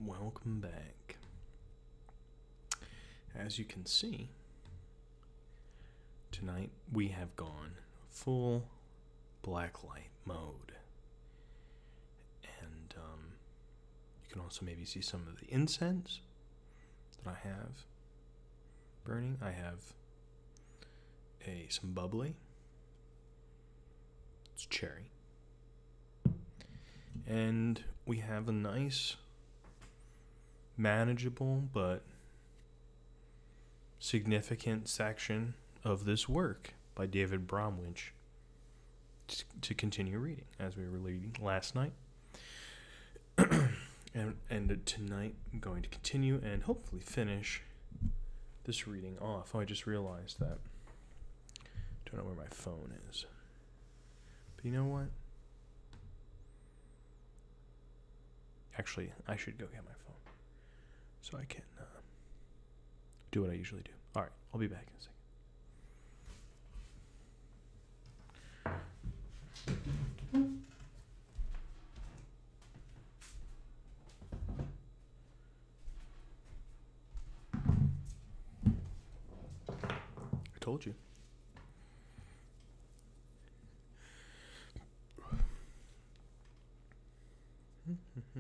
Welcome back. As you can see, tonight we have gone full blacklight mode. And you can also maybe see some of the incense that I have burning. I have some bubbly. It's cherry. And we have a nice, manageable, but significant section of this work by David Bromwich to continue reading, as we were reading last night. and tonight I'm going to continue and hopefully finish this reading off. Oh, I just realized that. Don't know where my phone is. But you know what? Actually, I should go get my phone so I can do what I usually do. All right, I'll be back in a second. I told you. I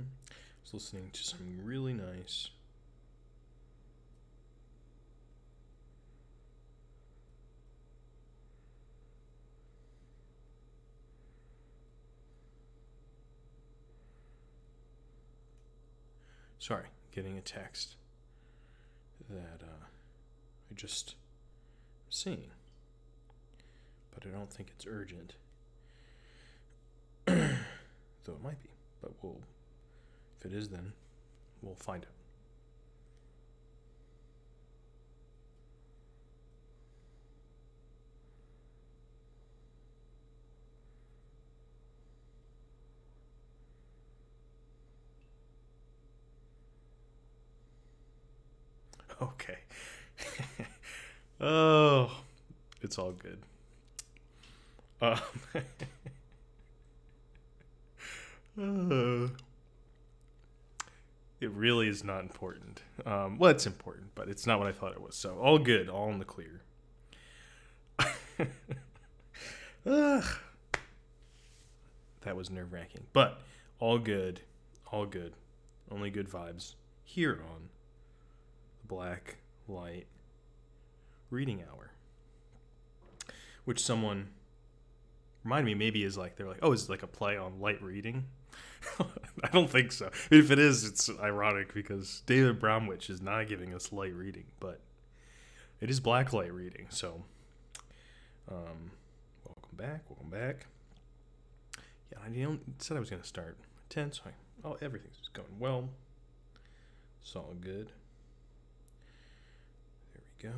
was listening to some really nice getting a text that I just seeing, but I don't think it's urgent. Though it might be, but if it is, then we'll find out. Okay. Oh, it's all good. It really is not important. Well, it's important, but it's not what I thought it was. So all good, all in the clear. That was nerve-wracking, but all good, all good. Only good vibes here on Black Light Reading Hour, which someone reminded me maybe is like, they're like, oh, is it like a play on light reading? I don't think so. If it is, it's ironic because David Bromwich is not giving us light reading, but it is black light reading. So, welcome back. Yeah, I said I was going to start at 10, so everything's going well. It's all good. There we go.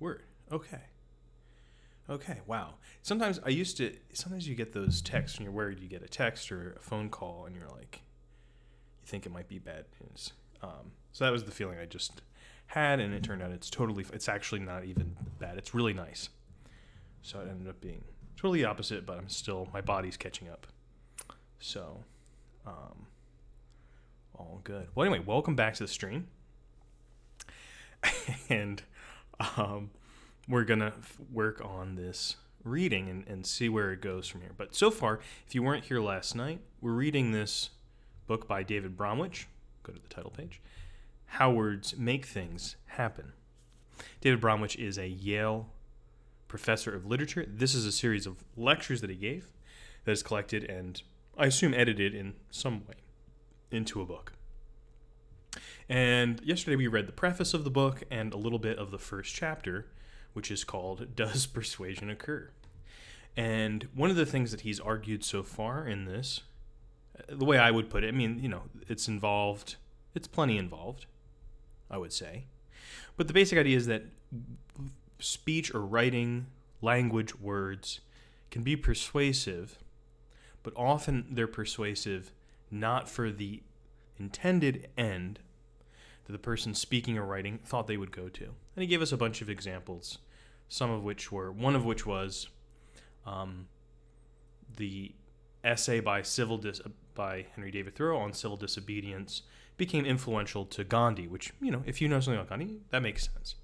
Word. Okay, wow. Sometimes you get those texts and you're worried you get a text or a phone call and you're like, you think it might be bad news. So that was the feeling I just had, and it turned out it's actually not even bad. It's really nice. So it ended up being totally opposite, but my body's catching up. So, all good. Well, anyway, welcome back to the stream. And, we're going to work on this reading and see where it goes from here. But so far, if you weren't here last night, we're reading this book by David Bromwich. Go to the title page. How Words Make Things Happen. David Bromwich is a Yale professor of literature. This is a series of lectures that he gave that is collected and, I assume, edited in some way into a book. And yesterday we read the preface of the book and a little bit of the first chapter, which is called Does Persuasion Occur? And one of the things that he's argued so far in this, the way I would put it, it's involved, it's plenty involved, I would say. But the basic idea is that speech or writing, language, words can be persuasive, but often they're persuasive not for the intended end that the person speaking or writing thought they would go to. And he gave us a bunch of examples, one of which was the essay by by Henry David Thoreau on civil disobedience became influential to Gandhi, which, if you know something about Gandhi, that makes sense.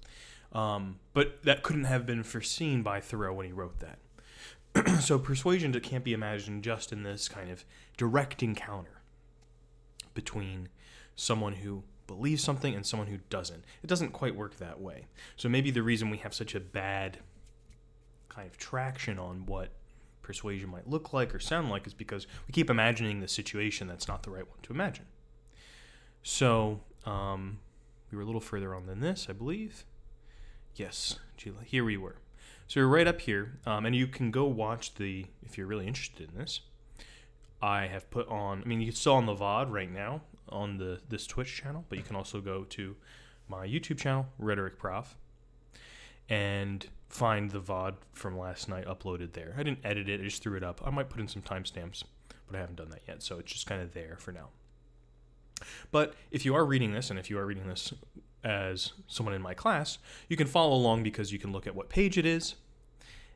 But that couldn't have been foreseen by Thoreau when he wrote that. So persuasion can't be imagined just in this kind of direct encounter between someone who believes something and someone who doesn't. It doesn't quite work that way. So maybe the reason we have such a bad kind of traction on what persuasion might look like or sound like is because we keep imagining the situation that's not the right one to imagine. So we were a little further on than this, I believe. Yes, here we were. So we're right up here, and you can go watch if you're really interested in this. I have put on, you can still on the VOD right now on this Twitch channel, but you can also go to my YouTube channel, Rhetoric Prof, and find the VOD from last night uploaded there. I didn't edit it, I just threw it up. I might put in some timestamps, but I haven't done that yet, so it's just kind of there for now. But if you are reading this, and if you are reading this as someone in my class, you can follow along because you can look at what page it is,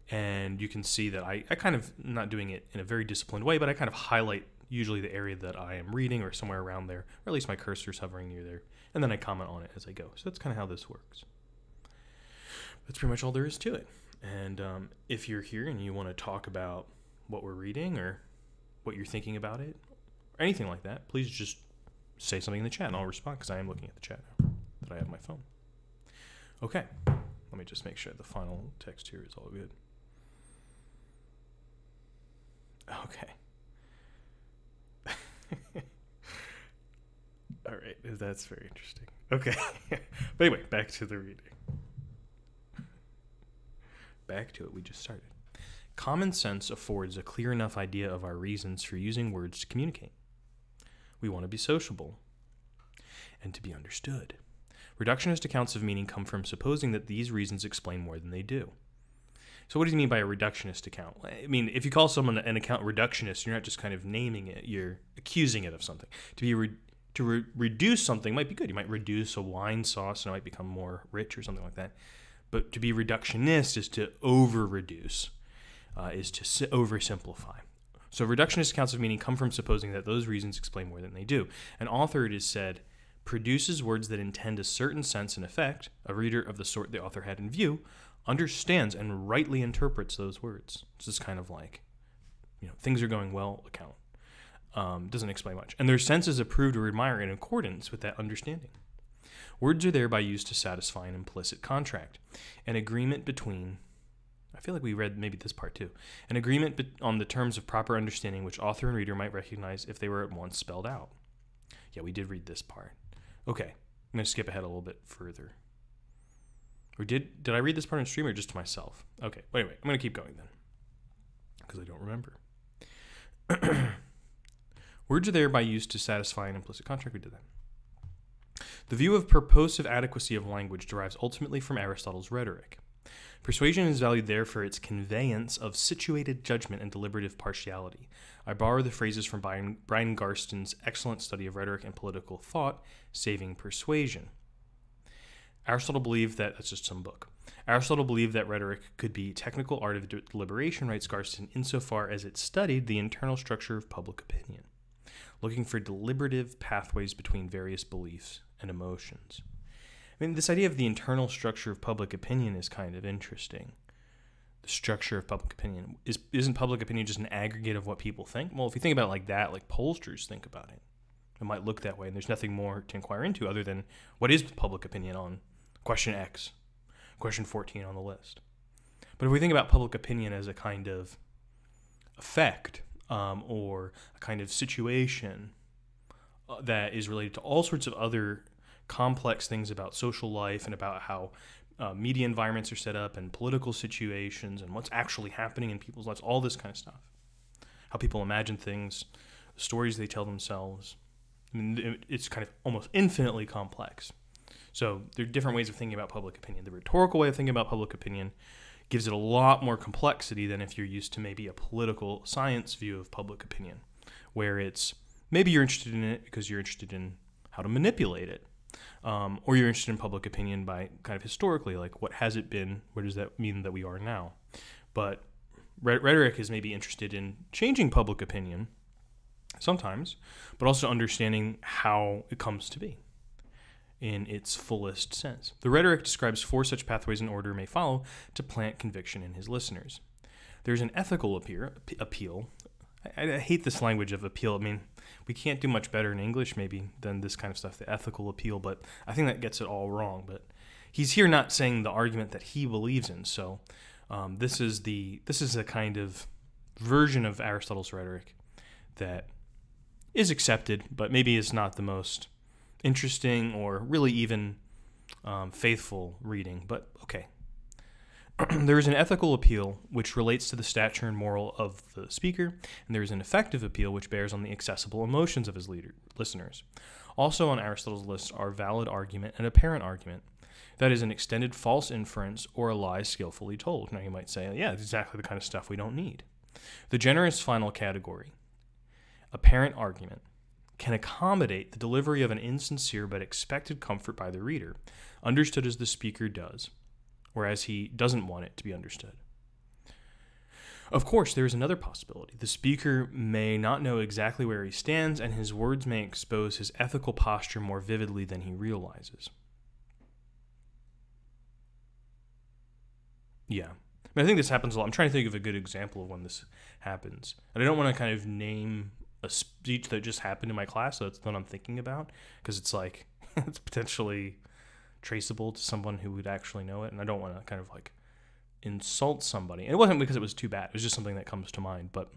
and you can see that I kind of, not doing it in a very disciplined way, but I kind of highlight usually the area that I am reading or somewhere around there, or at least my cursor's hovering near there, and then I comment on it as I go. So that's kind of how this works. That's pretty much all there is to it. And if you're here and you want to talk about what we're reading or what you're thinking about it, or anything like that, please just say something in the chat and I'll respond because I am looking at the chat now that I have my phone. Okay, let me just make sure the final text here is all good. Okay. All right, that's very interesting. Okay, but anyway, back to the reading. Back to it, we just started. Common sense affords a clear enough idea of our reasons for using words to communicate. We want to be sociable and to be understood. Reductionist accounts of meaning come from supposing that these reasons explain more than they do. So what do you mean by a reductionist account? If you call someone an account reductionist, you're not just kind of naming it, you're accusing it of something. To reduce something might be good. You might reduce a wine sauce and it might become more rich or something like that. But to be reductionist is to over-reduce, is to oversimplify. So reductionist accounts of meaning come from supposing that those reasons explain more than they do. An author, it is said, produces words that intend a certain sense and effect. A reader of the sort the author had in view understands and rightly interprets those words. It's just kind of like, things are going well account. Doesn't explain much. And their sense is approved or admired in accordance with that understanding. Words are thereby used to satisfy an implicit contract, an agreement between, I feel like we read maybe this part too, an agreement on the terms of proper understanding which author and reader might recognize if they were at once spelled out. Yeah, we did read this part. Okay, I'm going to skip ahead a little bit further. Or did I read this part in stream or just to myself? Okay, wait, I'm going to keep going then, because I don't remember. Words are thereby used to satisfy an implicit contract. We did that. The view of purposive adequacy of language derives ultimately from Aristotle's rhetoric. Persuasion is valued there for its conveyance of situated judgment and deliberative partiality. I borrow the phrases from Brian Garston's excellent study of rhetoric and political thought, Saving Persuasion. Aristotle believed that, that's just some book. Aristotle believed that rhetoric could be technical art of deliberation, writes Garston, insofar as it studied the internal structure of public opinion, looking for deliberative pathways between various beliefs and emotions. This idea of the internal structure of public opinion is kind of interesting. The structure of public opinion. Isn't public opinion just an aggregate of what people think? Well, if you think about it like that, like pollsters think about it, it might look that way, and there's nothing more to inquire into other than what is public opinion on question X, question 14 on the list. But if we think about public opinion as a kind of effect, or a kind of situation that is related to all sorts of other complex things about social life and about how media environments are set up and political situations and what's actually happening in people's lives, all this kind of stuff. How people imagine things, stories they tell themselves. It's kind of almost infinitely complex. So there are different ways of thinking about public opinion. The rhetorical way of thinking about public opinion gives it a lot more complexity than if you're used to maybe a political science view of public opinion, where it's maybe you're interested in it because you're interested in how to manipulate it, or you're interested in public opinion by kind of historically, like what has it been, what does that mean that we are now? But rhetoric is maybe interested in changing public opinion sometimes, but also understanding how it comes to be in its fullest sense. The rhetoric describes 4 such pathways an orator may follow to plant conviction in his listeners. There's an ethical appeal. I hate this language of appeal. I mean, we can't do much better in English maybe than this kind of stuff, the ethical appeal, but I think that gets it all wrong. But he's here not saying the argument that he believes in. So this is a kind of version of Aristotle's rhetoric that is accepted, but maybe is not the most interesting or really even faithful reading. But okay. There is an ethical appeal which relates to the stature and moral of the speaker, and there is an affective appeal which bears on the accessible emotions of his listeners. Also on Aristotle's list are valid argument and apparent argument. That is an extended false inference or a lie skillfully told. Now you might say, yeah, it's exactly the kind of stuff we don't need. The generous final category, apparent argument, can accommodate the delivery of an insincere but expected comfort by the reader, understood as the speaker does, whereas he doesn't want it to be understood. Of course, there is another possibility. The speaker may not know exactly where he stands, and his words may expose his ethical posture more vividly than he realizes. Yeah. I think this happens a lot. I'm trying to think of a good example of when this happens. And I don't want to kind of name a speech that just happened in my class, so that's what I'm thinking about, because it's like, it's potentially traceable to someone who would actually know it, and I don't want to kind of like insult somebody. And it wasn't because it was too bad. It was just something that comes to mind. But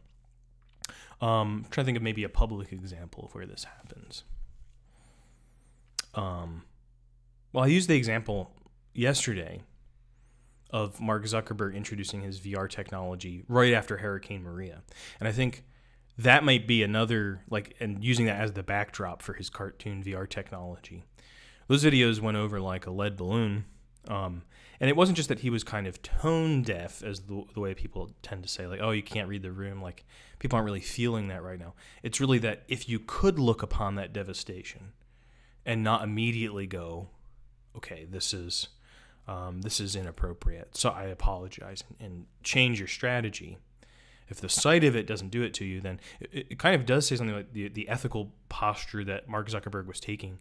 I'm trying to think of maybe a public example of where this happens. Well, I used the example yesterday of Mark Zuckerberg introducing his VR technology right after Hurricane Maria. And I think that might be another, like, and using that as the backdrop for his cartoon VR technology. Those videos went over like a lead balloon. And it wasn't just that he was kind of tone deaf, as the way people tend to say, like, oh, you can't read the room. Like, people aren't really feeling that right now. It's really that if you could look upon that devastation and not immediately go, okay, this is inappropriate, so I apologize, and change your strategy. If the sight of it doesn't do it to you, then it kind of does say something like the ethical posture that Mark Zuckerberg was taking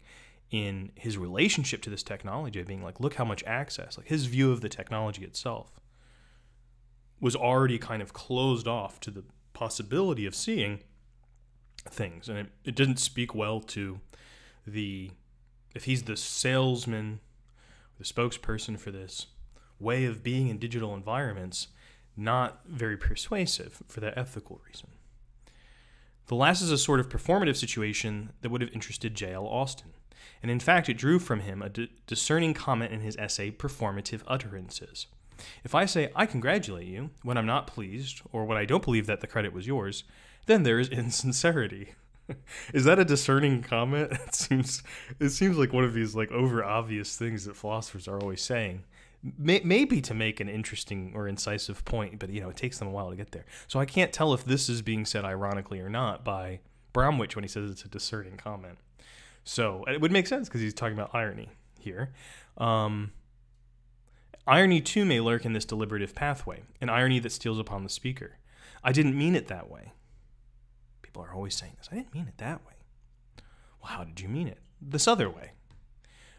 in his relationship to this technology, of being like, look how much access, like his view of the technology itself was already kind of closed off to the possibility of seeing things. And it didn't speak well to if he's the salesman, the spokesperson for this way of being in digital environments, not very persuasive for that ethical reason. The last is a sort of performative situation that would have interested J.L. Austin. And in fact, it drew from him a discerning comment in his essay, Performative Utterances. If I say, I congratulate you, when I'm not pleased, or when I don't believe that the credit was yours, then there is insincerity. Is that a discerning comment? It seems like one of these like over obvious things that philosophers are always saying. Maybe to make an interesting or incisive point, but it takes them a while to get there. So I can't tell if this is being said ironically or not by Bromwich when he says it's a discerning comment. So it would make sense because he's talking about irony here. Irony too may lurk in this deliberative pathway, an irony that steals upon the speaker. I didn't mean it that way. People are always saying this. I didn't mean it that way. Well, how did you mean it? This other way.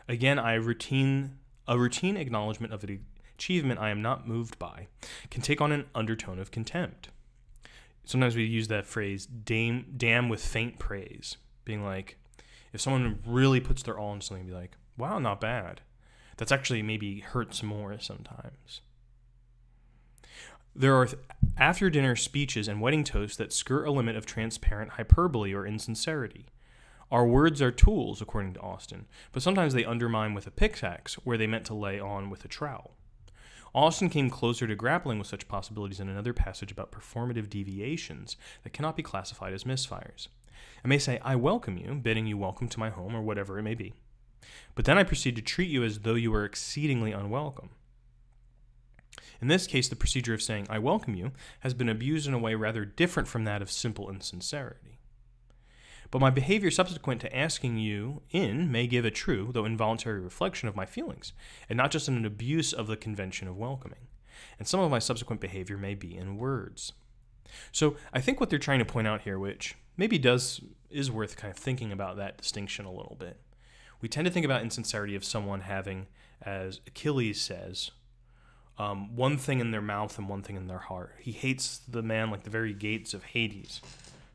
Again, a routine acknowledgement of an achievement I am not moved by can take on an undertone of contempt. Sometimes we use that phrase, damn with faint praise, being like, if someone really puts their all into something, be like, wow, not bad. That's actually maybe hurts more sometimes. There are after-dinner speeches and wedding toasts that skirt a limit of transparent hyperbole or insincerity. Our words are tools, according to Austin, but sometimes they undermine with a pickaxe where they meant to lay on with a trowel. Austin came closer to grappling with such possibilities in another passage about performative deviations that cannot be classified as misfires. I may say, I welcome you, bidding you welcome to my home, or whatever it may be. But then I proceed to treat you as though you were exceedingly unwelcome. In this case, the procedure of saying, I welcome you, has been abused in a way rather different from that of simple insincerity. But my behavior subsequent to asking you in may give a true, though involuntary reflection of my feelings, and not just an abuse of the convention of welcoming. And some of my subsequent behavior may be in words. So I think what they're trying to point out here, which maybe is worth kind of thinking about that distinction a little bit. We tend to think about insincerity of someone having, as Achilles says, one thing in their mouth and one thing in their heart. He hates the man like the very gates of Hades,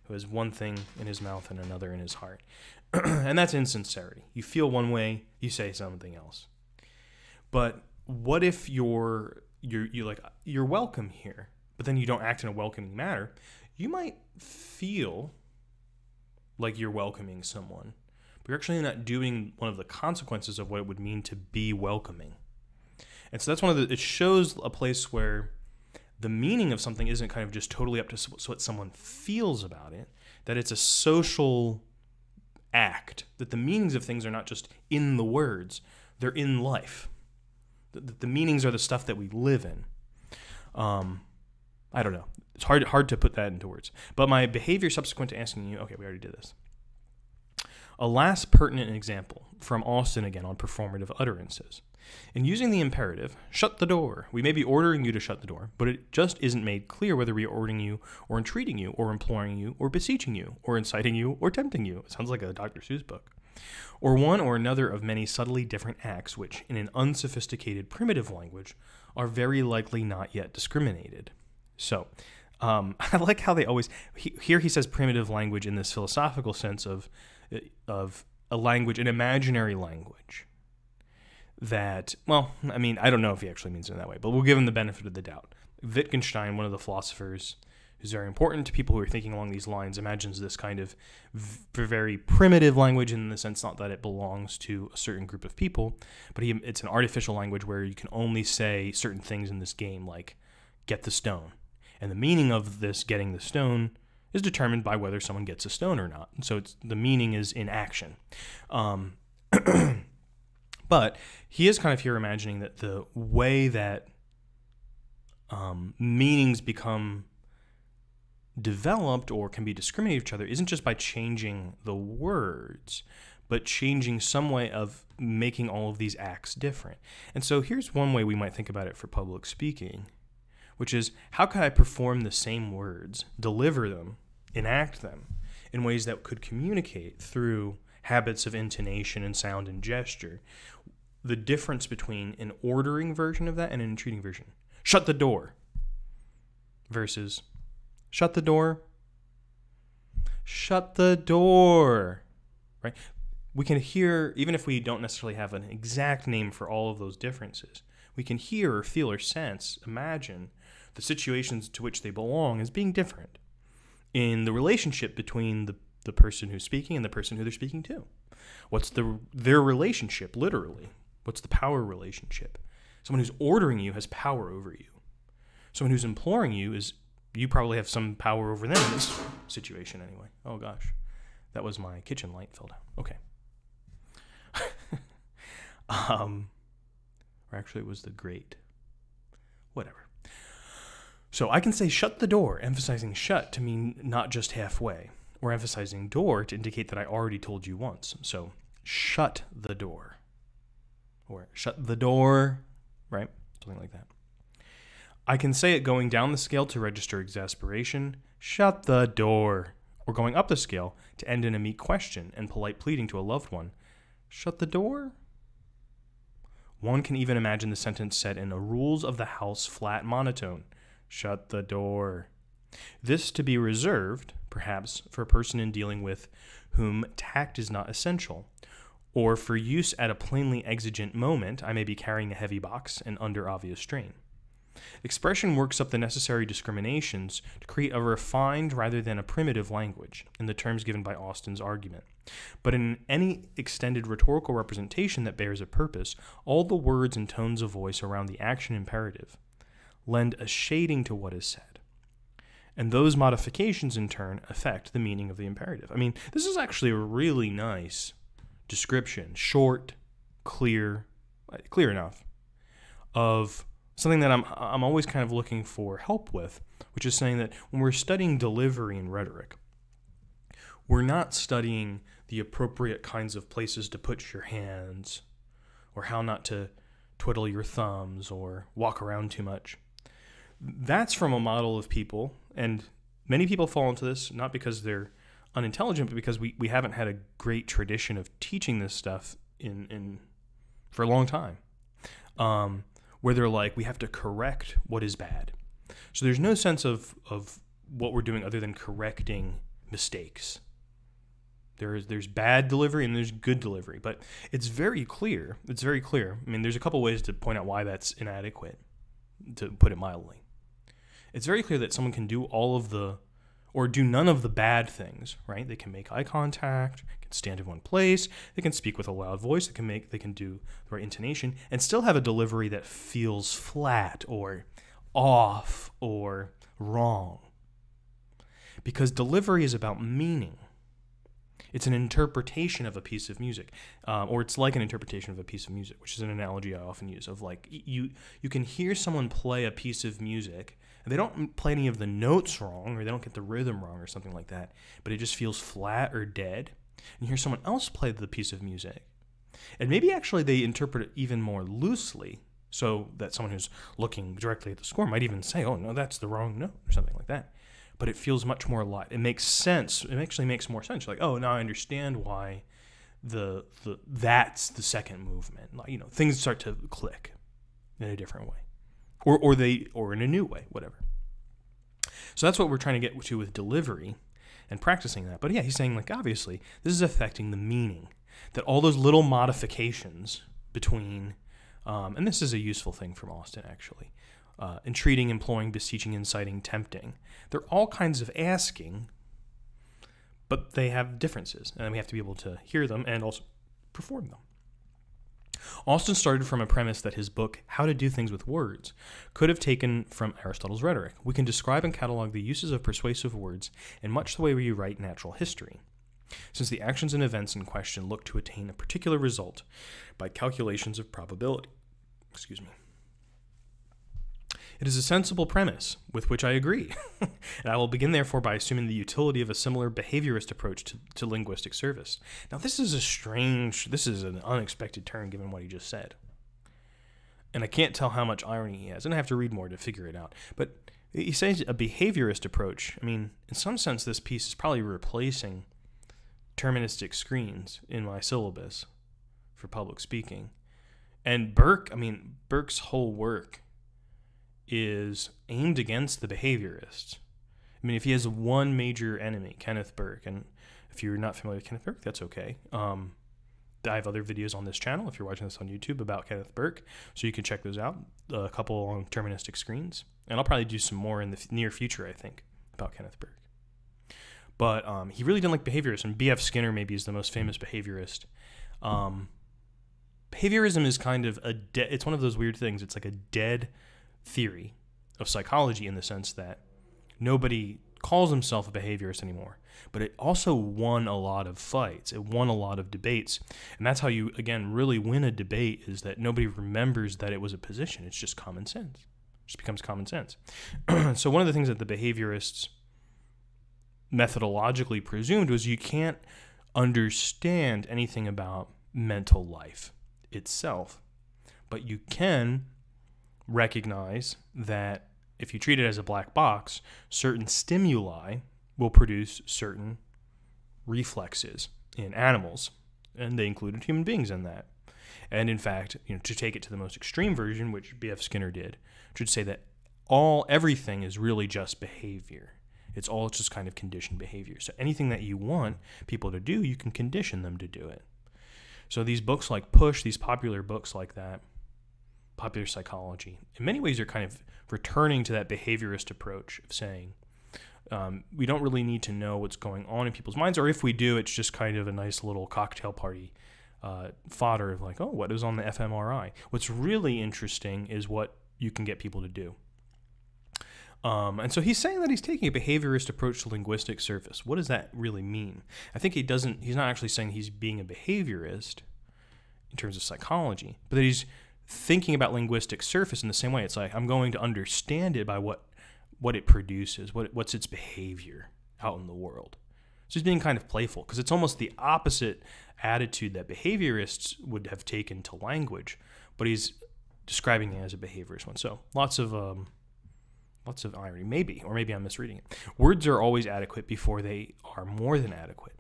who has one thing in his mouth and another in his heart. And that's insincerity. You feel one way, you say something else. But what if you're welcome here, but then you don't act in a welcoming manner? You might feel like you're welcoming someone, but you're actually not doing one of the consequences of what it would mean to be welcoming. And so that's it shows a place where the meaning of something isn't kind of just totally up to what someone feels about it, that it's a social act, that the meanings of things are not just in the words, they're in life. The meanings are the stuff that we live in. I don't know. It's hard to put that into words. But my behavior subsequent to asking you, okay, we already did this. A last pertinent example from Austin again on performative utterances. In using the imperative, shut the door, we may be ordering you to shut the door, but it just isn't made clear whether we are ordering you or entreating you or imploring you or beseeching you or inciting you or tempting you. It sounds like a Dr. Seuss book. Or one or another of many subtly different acts which, in an unsophisticated primitive language, are very likely not yet discriminated. So, I like how they always... Here he says primitive language in this philosophical sense of a language, an imaginary language. That, well, I mean, I don't know if he actually means it in that way, but we'll give him the benefit of the doubt. Wittgenstein, one of the philosophers who's very important to people who are thinking along these lines, imagines this kind of very primitive language in the sense not that it belongs to a certain group of people, but it's an artificial language where you can only say certain things in this game, like get the stone. And the meaning of this getting the stone is determined by whether someone gets a stone or not. And so the meaning is in action. But he is kind of here imagining that the way that meanings become developed or can be discriminated each other isn't just by changing the words, but changing some way of making all of these acts different. And so here's one way we might think about it for public speaking, which is how could I perform the same words, deliver them, enact them in ways that could communicate through habits of intonation and sound and gesture, the difference between an ordering version of that and an entreating version. Shut the door versus shut the door. Shut the door, right? We can hear, even if we don't necessarily have an exact name for all of those differences, we can hear or feel or sense, imagine the situations to which they belong as being different in the relationship between the person who's speaking and the person who they're speaking to. What's their relationship, literally? What's the power relationship? Someone who's ordering you has power over you. Someone who's imploring you you probably have some power over them in this situation anyway. Oh gosh, that was my kitchen light fell down. Okay. Or actually it was the grate. Whatever. So I can say shut the door, emphasizing shut to mean not just halfway, or emphasizing door to indicate that I already told you once. So shut the door. Or shut the door, right? Something like that. I can say it going down the scale to register exasperation, shut the door. Or going up the scale to end in a meek question and polite pleading to a loved one, shut the door? One can even imagine the sentence said in a rules of the house flat monotone, shut the door. This to be reserved, perhaps, for a person in dealing with whom tact is not essential, or for use at a plainly exigent moment, I may be carrying a heavy box and under obvious strain. Expression works up the necessary discriminations to create a refined rather than a primitive language, in the terms given by Austin's argument. But in any extended rhetorical representation that bears a purpose, all the words and tones of voice around the action imperative lend a shading to what is said. And those modifications, in turn, affect the meaning of the imperative. I mean, this is actually a really nice description, short, clear enough, of something that I'm always kind of looking for help with, which is saying that when we're studying delivery and rhetoric, we're not studying the appropriate kinds of places to put your hands, or how not to twiddle your thumbs or walk around too much. That's from a model of people, and many people fall into this, not because they're unintelligent, but because we haven't had a great tradition of teaching this stuff for a long time, where they're like, we have to correct what is bad. So there's no sense of what we're doing other than correcting mistakes. There's bad delivery and there's good delivery, but it's very clear. It's very clear. I mean, there's a couple ways to point out why that's inadequate, to put it mildly. It's very clear that someone can do do none of the bad things, right? They can make eye contact, can stand in one place, they can speak with a loud voice, they can do the right intonation, and still have a delivery that feels flat or off or wrong. Because delivery is about meaning. It's an interpretation of a piece of music, or it's like an interpretation of a piece of music, which is an analogy I often use of like you can hear someone play a piece of music, and they don't play any of the notes wrong, or they don't get the rhythm wrong or something like that, but it just feels flat or dead. And you hear someone else play the piece of music, and maybe actually they interpret it even more loosely, so that someone who's looking directly at the score might even say, oh, no, that's the wrong note, or something like that. But it feels much more alive. It makes sense. It actually makes more sense. You're like, oh, now I understand why that's the second movement. Like, things start to click in a different way, or in a new way, whatever. So that's what we're trying to get to with delivery and practicing that. But yeah, he's saying, like, obviously this is affecting the meaning, that all those little modifications between, and this is a useful thing from Austin actually. Entreating, imploring, beseeching, inciting, tempting. They're all kinds of asking, but they have differences, and we have to be able to hear them and also perform them. Austin started from a premise that his book, How to Do Things with Words, could have taken from Aristotle's rhetoric. We can describe and catalog the uses of persuasive words in much the way we write natural history, since the actions and events in question look to attain a particular result by calculations of probability. Excuse me. It is a sensible premise, with which I agree, and I will begin therefore by assuming the utility of a similar behaviorist approach to linguistic service. Now this is an unexpected turn given what he just said. And I can't tell how much irony he has, and I have to read more to figure it out. But he says a behaviorist approach. I mean, in some sense this piece is probably replacing deterministic screens in my syllabus for public speaking. And Burke's whole work is aimed against the behaviorists. I mean, if he has one major enemy, Kenneth Burke, and if you're not familiar with Kenneth Burke, that's okay. I have other videos on this channel, if you're watching this on YouTube, about Kenneth Burke, so you can check those out, a couple on deterministic screens, and I'll probably do some more in the near future, I think, about Kenneth Burke. But he really didn't like behaviorists, and B.F. Skinner maybe is the most famous behaviorist. Behaviorism is kind of it's one of those weird things. It's like a dead theory of psychology in the sense that nobody calls himself a behaviorist anymore, but it also won a lot of fights. It won a lot of debates, and that's how you, again, really win a debate, is that nobody remembers that it was a position. It's just common sense. It just becomes common sense. So one of the things that the behaviorists methodologically presumed was you can't understand anything about mental life itself, but you can recognize that if you treat it as a black box, certain stimuli will produce certain reflexes in animals, and they included human beings in that. And in fact, to take it to the most extreme version, which B.F. Skinner did, which would say that everything is really just behavior. It's all just kind of conditioned behavior. So anything that you want people to do, you can condition them to do it. So these books like Push, these popular books like that, popular psychology, in many ways are kind of returning to that behaviorist approach of saying we don't really need to know what's going on in people's minds, or if we do, it's just kind of a nice little cocktail party fodder of like, oh, what is on the fMRI? What's really interesting is what you can get people to do. And so he's saying that he's taking a behaviorist approach to linguistic service. What does that really mean? I think he's not actually saying he's being a behaviorist in terms of psychology, but that he's thinking about linguistic surface in the same way. It's like, I'm going to understand it by what it produces, what's its behavior out in the world. So he's being kind of playful, because it's almost the opposite attitude that behaviorists would have taken to language, but he's describing it as a behaviorist one. So lots of Lots of irony. Maybe, or maybe I'm misreading it. Words are always adequate before they are more than adequate.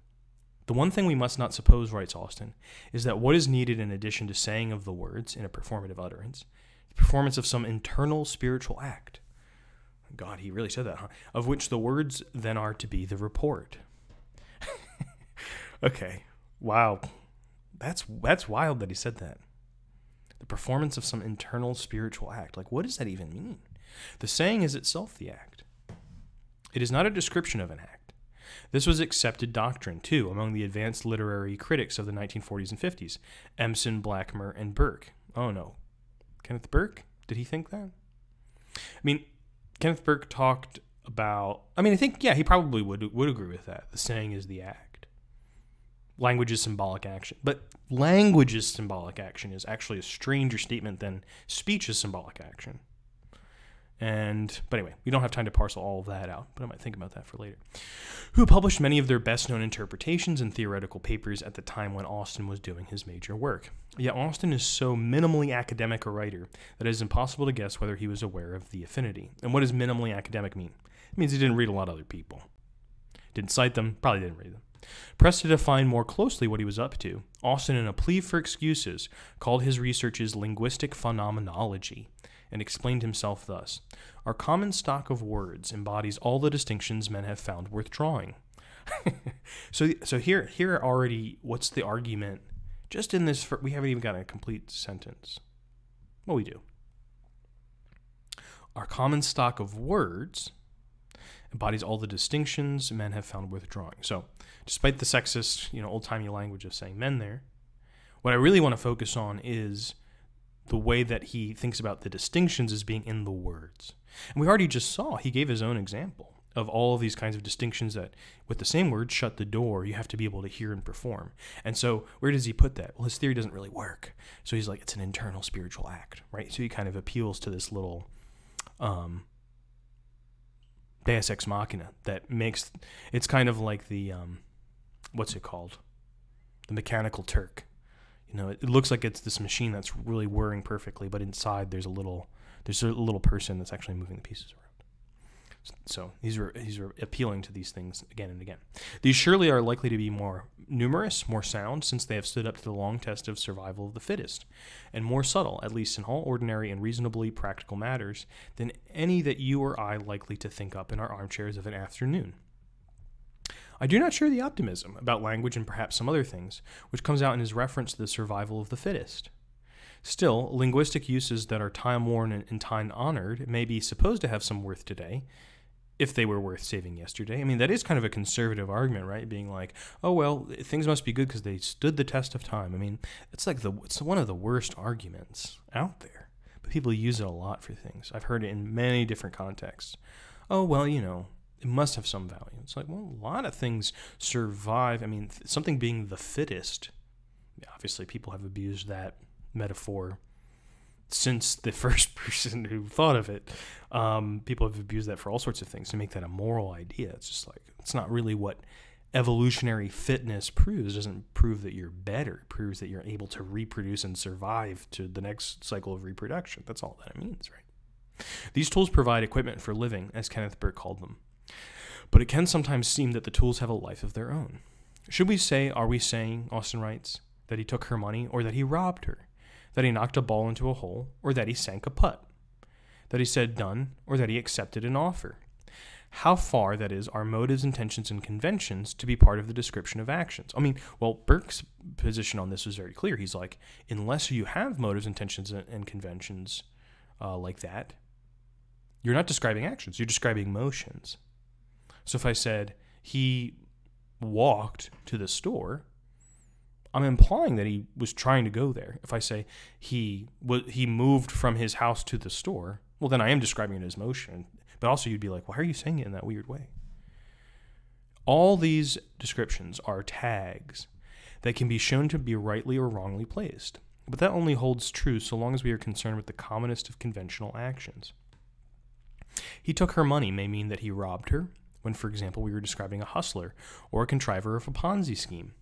The one thing we must not suppose, writes Austin, is that what is needed in addition to saying of the words in a performative utterance, the performance of some internal spiritual act. God, he really said that, huh? Of which the words then are to be the report. Okay, wow. That's wild that he said that. The performance of some internal spiritual act. Like, what does that even mean? The saying is itself the act. It is not a description of an act. This was accepted doctrine, too, among the advanced literary critics of the 1940s and 50s, Emerson, Blackmer, and Burke. Oh, no. Kenneth Burke? Did he think that? I mean, Kenneth Burke talked about... I think, yeah, he probably would agree with that. The saying is the act. Language is symbolic action. But language's symbolic action is actually a stranger statement than speech is symbolic action. But anyway, we don't have time to parcel all of that out, but I might think about that for later. Who published many of their best-known interpretations and theoretical papers at the time when Austin was doing his major work. Yet Austin is so minimally academic a writer that it is impossible to guess whether he was aware of the affinity. And what does minimally academic mean? It means he didn't read a lot of other people. Didn't cite them, probably didn't read them. Pressed to define more closely what he was up to, Austin, in a plea for excuses, called his researches linguistic phenomenology, and explained himself thus: our common stock of words embodies all the distinctions men have found worth drawing. So here already, what's the argument? Just in this, we haven't even got a complete sentence. Well, we do. Our common stock of words embodies all the distinctions men have found worth drawing. So, despite the sexist, old-timey language of saying men there, what I really want to focus on is the way that he thinks about the distinctions as being in the words. And we already just saw, he gave his own example of all of these kinds of distinctions that, with the same word, shut the door, you have to be able to hear and perform. And so, where does he put that? Well, his theory doesn't really work. So he's like, it's an internal spiritual act, right? So he kind of appeals to this little deus ex machina that makes, it's kind of like the, what's it called? The Mechanical Turk. It looks like it's this machine that's really whirring perfectly, but inside there's a little person that's actually moving the pieces around. So he's appealing to these things again and again. These surely are likely to be more numerous, more sound, since they have stood up to the long test of survival of the fittest, and more subtle, at least in all ordinary and reasonably practical matters, than any that you or I likely to think up in our armchairs of an afternoon. I do not share the optimism about language and perhaps some other things, which comes out in his reference to the survival of the fittest. Still, linguistic uses that are time-worn and time-honored may be supposed to have some worth today, if they were worth saving yesterday. That is kind of a conservative argument, right? Being like, oh, well, things must be good because they stood the test of time. It's one of the worst arguments out there, but people use it a lot for things. I've heard it in many different contexts. Oh, well, it must have some value. It's like, well, a lot of things survive. Something being the fittest, obviously people have abused that metaphor since the first person who thought of it. People have abused that for all sorts of things to make that a moral idea. It's just like, it's not really what evolutionary fitness proves. It doesn't prove that you're better. It proves that you're able to reproduce and survive to the next cycle of reproduction. That's all that it means, right? These tools provide equipment for living, as Kenneth Burke called them. But it can sometimes seem that the tools have a life of their own. Are we saying, Austin writes, that he took her money, or that he robbed her, that he knocked a ball into a hole, or that he sank a putt, that he said done, or that he accepted an offer? How far, that is, are motives, intentions, and conventions to be part of the description of actions? Burke's position on this was very clear. He's like, unless you have motives, intentions, and conventions like that, you're not describing actions, you're describing motions. So if I said he walked to the store, I'm implying that he was trying to go there. If I say he moved from his house to the store, well, then I am describing it as motion. But also you'd be like, why are you saying it in that weird way? All these descriptions are tags that can be shown to be rightly or wrongly placed. But that only holds true so long as we are concerned with the commonest of conventional actions. He took her money may mean that he robbed her, when, for example, we were describing a hustler or a contriver of a Ponzi scheme.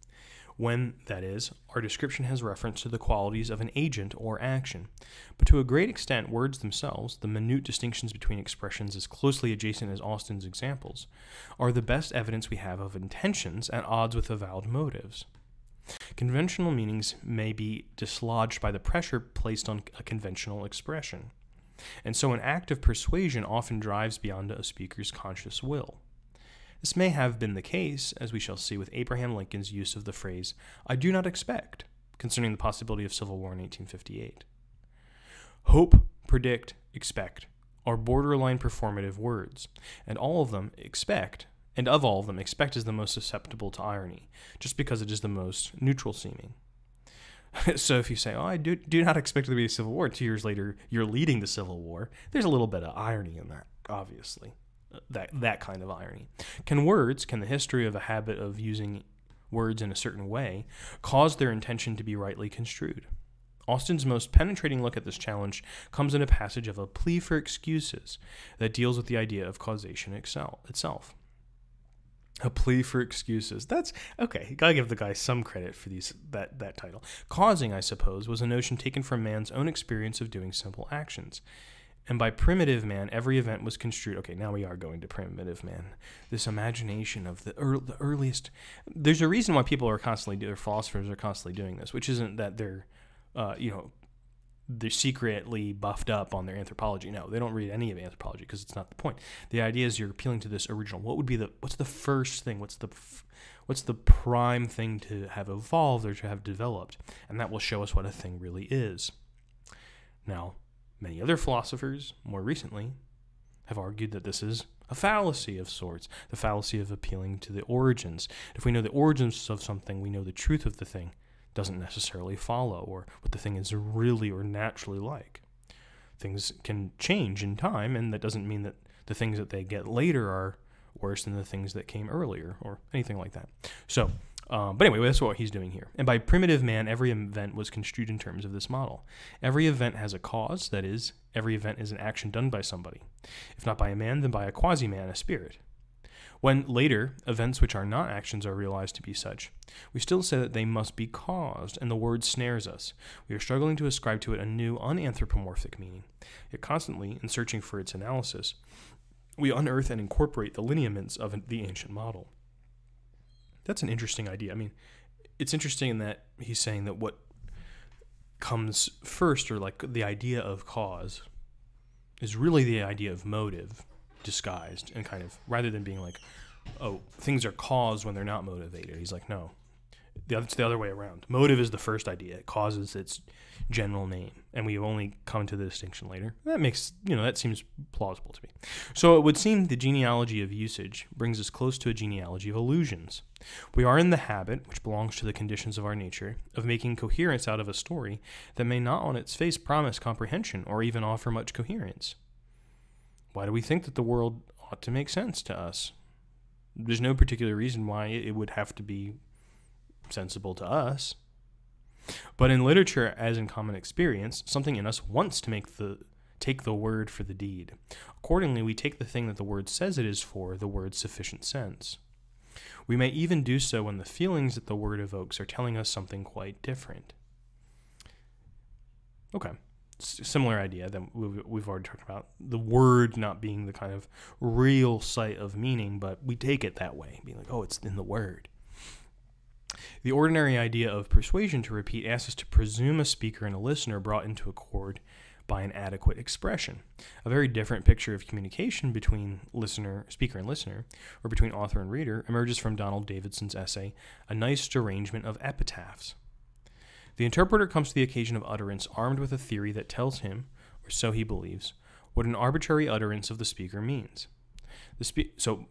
when, that is, our description has reference to the qualities of an agent or action. But to a great extent, words themselves, the minute distinctions between expressions as closely adjacent as Austin's examples, are the best evidence we have of intentions at odds with avowed motives. Conventional meanings may be dislodged by the pressure placed on a conventional expression, and so an act of persuasion often drives beyond a speaker's conscious will. This may have been the case, as we shall see, with Abraham Lincoln's use of the phrase, "I do not expect," concerning the possibility of civil war in 1858. Hope, predict, expect are borderline performative words, and of all of them, expect is the most susceptible to irony, just because it is the most neutral seeming. So if you say, I do not expect there to be a civil war, 2 years later you're leading the civil war, there's a little bit of irony in that, obviously. That kind of irony. Can the history of a habit of using words in a certain way, cause their intention to be rightly construed? Austin's most penetrating look at this challenge comes in a passage of A Plea for Excuses that deals with the idea of causation itself. A Plea for Excuses. That's okay. Gotta give the guy some credit for that title. Causing, I suppose, was a notion taken from man's own experience of doing simple actions. And by primitive man, every event was construed. Okay, now we are going to primitive man. This imagination of the earliest. There's a reason why philosophers are constantly doing this, which isn't that they're secretly buffed up on their anthropology. No, they don't read any of anthropology because it's not the point. The idea is you're appealing to this original. What's the first thing? What's the prime thing to have evolved or to have developed? And that will show us what a thing really is. Now, many other philosophers, more recently, have argued that this is a fallacy of sorts, the fallacy of appealing to the origins. If we know the origins of something, we know the truth of the thing doesn't necessarily follow, or what the thing is really or naturally like. Things can change in time, and that doesn't mean that the things that they get later are worse than the things that came earlier, or anything like that. So, but anyway, that's what he's doing here. And by primitive man, every event was construed in terms of this model. Every event has a cause, that is, every event is an action done by somebody. If not by a man, then by a quasi-man, a spirit. When later, events which are not actions are realized to be such, we still say that they must be caused, and the word snares us. We are struggling to ascribe to it a new, unanthropomorphic meaning. Yet constantly, in searching for its analysis, we unearth and incorporate the lineaments of the ancient model. That's an interesting idea. I mean, it's interesting in that he's saying that what comes first, or like the idea of cause, is really the idea of motive disguised, and kind of, rather than being like, oh, things are caused when they're not motivated. He's like, no, it's the other way around. Motive is the first idea. It causes its general name, and we only come to the distinction later. That seems plausible to me. So it would seem the genealogy of usage brings us close to a genealogy of illusions. We are in the habit, which belongs to the conditions of our nature, of making coherence out of a story that may not on its face promise comprehension or even offer much coherence. Why do we think that the world ought to make sense to us? There's no particular reason why it would have to be sensible to us. But in literature, as in common experience, something in us wants to take the word for the deed. Accordingly, we take the thing that the word says it is for the word's sufficient sense. We may even do so when the feelings that the word evokes are telling us something quite different. Okay. Similar idea that we've already talked about. The word not being the kind of real site of meaning, but we take it that way, being like, oh, it's in the word. The ordinary idea of persuasion, to repeat, asks us to presume a speaker and a listener brought into accord by an adequate expression. A very different picture of communication between speaker and listener, or between author and reader, emerges from Donald Davidson's essay, A Nice Derangement of Epitaphs. The interpreter comes to the occasion of utterance armed with a theory that tells him, or so he believes, what an arbitrary utterance of the speaker means.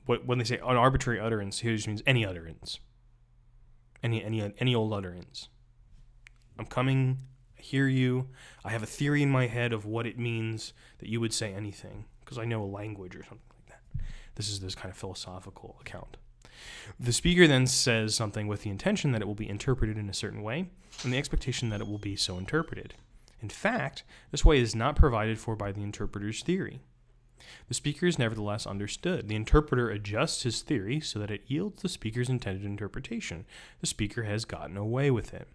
When they say an arbitrary utterance, here just means any utterance. Any old utterance. I'm coming, I hear you, I have a theory in my head of what it means that you would say anything, because I know a language or something like that. This is this kind of philosophical account. The speaker then says something with the intention that it will be interpreted in a certain way, and the expectation that it will be so interpreted. In fact, this way is not provided for by the interpreter's theory. The speaker is nevertheless understood. The interpreter adjusts his theory so that it yields the speaker's intended interpretation. The speaker has gotten away with it.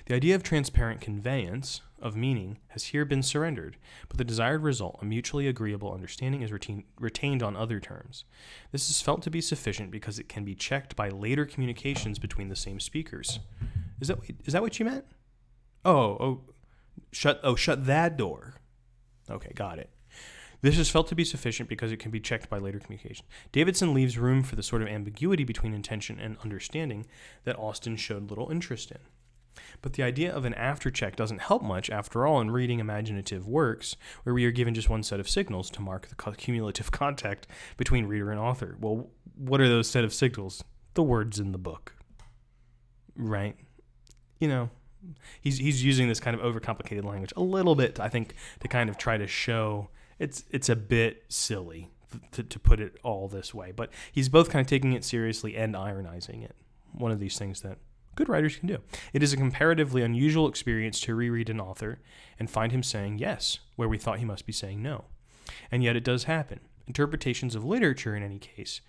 The idea of transparent conveyance of meaning has here been surrendered, but the desired result, a mutually agreeable understanding, is retained on other terms. This is felt to be sufficient because it can be checked by later communications between the same speakers. Is that what you meant? Shut that door. Okay, got it. This is felt to be sufficient because it can be checked by later communication. Davidson leaves room for the sort of ambiguity between intention and understanding that Austin showed little interest in. But the idea of an after-check doesn't help much, after all, in reading imaginative works where we are given just one set of signals to mark the cumulative contact between reader and author. Well, what are those set of signals? The words in the book. Right? He's using this kind of overcomplicated language a little bit, I think, to kind of try to show it's a bit silly to put it all this way. But he's both kind of taking it seriously and ironizing it. One of these things that good writers can do. It is a comparatively unusual experience to reread an author and find him saying yes, where we thought he must be saying no. And yet it does happen. Interpretations of literature, in any case,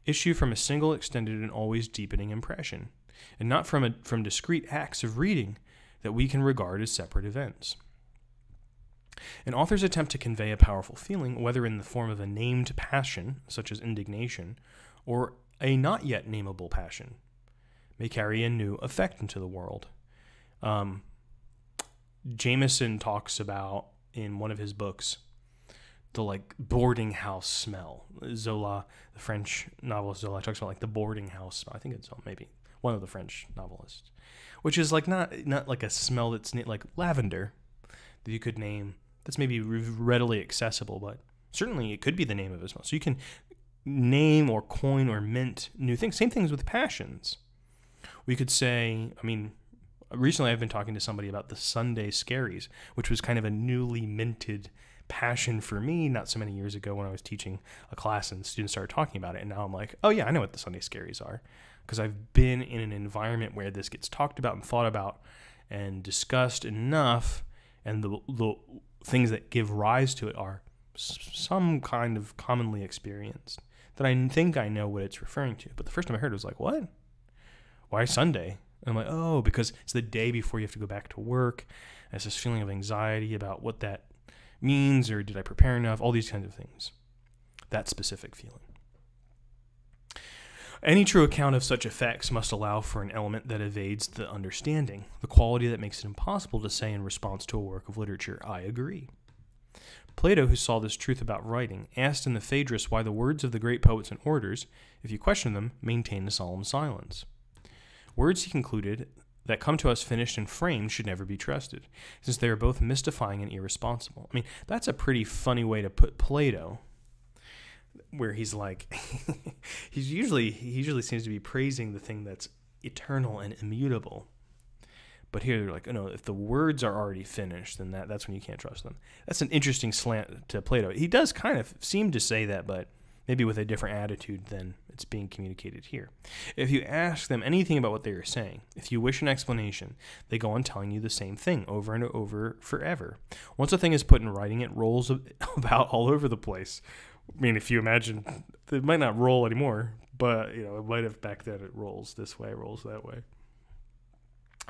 issue from a single extended and always deepening impression, and not from discrete acts of reading that we can regard as separate events. An author's attempt to convey a powerful feeling, whether in the form of a named passion, such as indignation, or a not yet nameable passion, may carry a new effect into the world. Jameson talks about, in one of his books, the boarding house smell. Zola, the French novelist Zola, talks about the boarding house smell. I think it's maybe one of the French novelists, which is not like a smell that's like lavender that you could name. That's maybe readily accessible, but certainly it could be the name of a smell. So you can name or coin or mint new things. Same things with passions. We could say, recently I've been talking to somebody about the Sunday Scaries, which was kind of a newly minted passion for me not so many years ago when I was teaching a class and students started talking about it. And now I'm like, oh yeah, I know what the Sunday Scaries are, because I've been in an environment where this gets talked about and thought about and discussed enough, and the things that give rise to it are some kind of commonly experienced, that I think I know what it's referring to. But the first time I heard it was like, what? Why Sunday? And I'm like, oh, because it's the day before you have to go back to work. And it's this feeling of anxiety about what that means, or did I prepare enough? All these kinds of things. That specific feeling. Any true account of such effects must allow for an element that evades the understanding, the quality that makes it impossible to say in response to a work of literature, I agree. Plato, who saw this truth about writing, asked in the Phaedrus why the words of the great poets and orators, if you question them, maintain a solemn silence. Words, he concluded, that come to us finished and framed should never be trusted, since they are both mystifying and irresponsible. That's a pretty funny way to put Plato, where he's like, he usually seems to be praising the thing that's eternal and immutable. But here they're like, oh no, if the words are already finished, then that's when you can't trust them. That's an interesting slant to Plato. He does kind of seem to say that, but maybe with a different attitude than it's being communicated here. If you ask them anything about what they are saying, if you wish an explanation, they go on telling you the same thing over and over forever. Once a thing is put in writing, it rolls about all over the place. If you imagine, it might not roll anymore, but it might have back then. It rolls this way, rolls that way,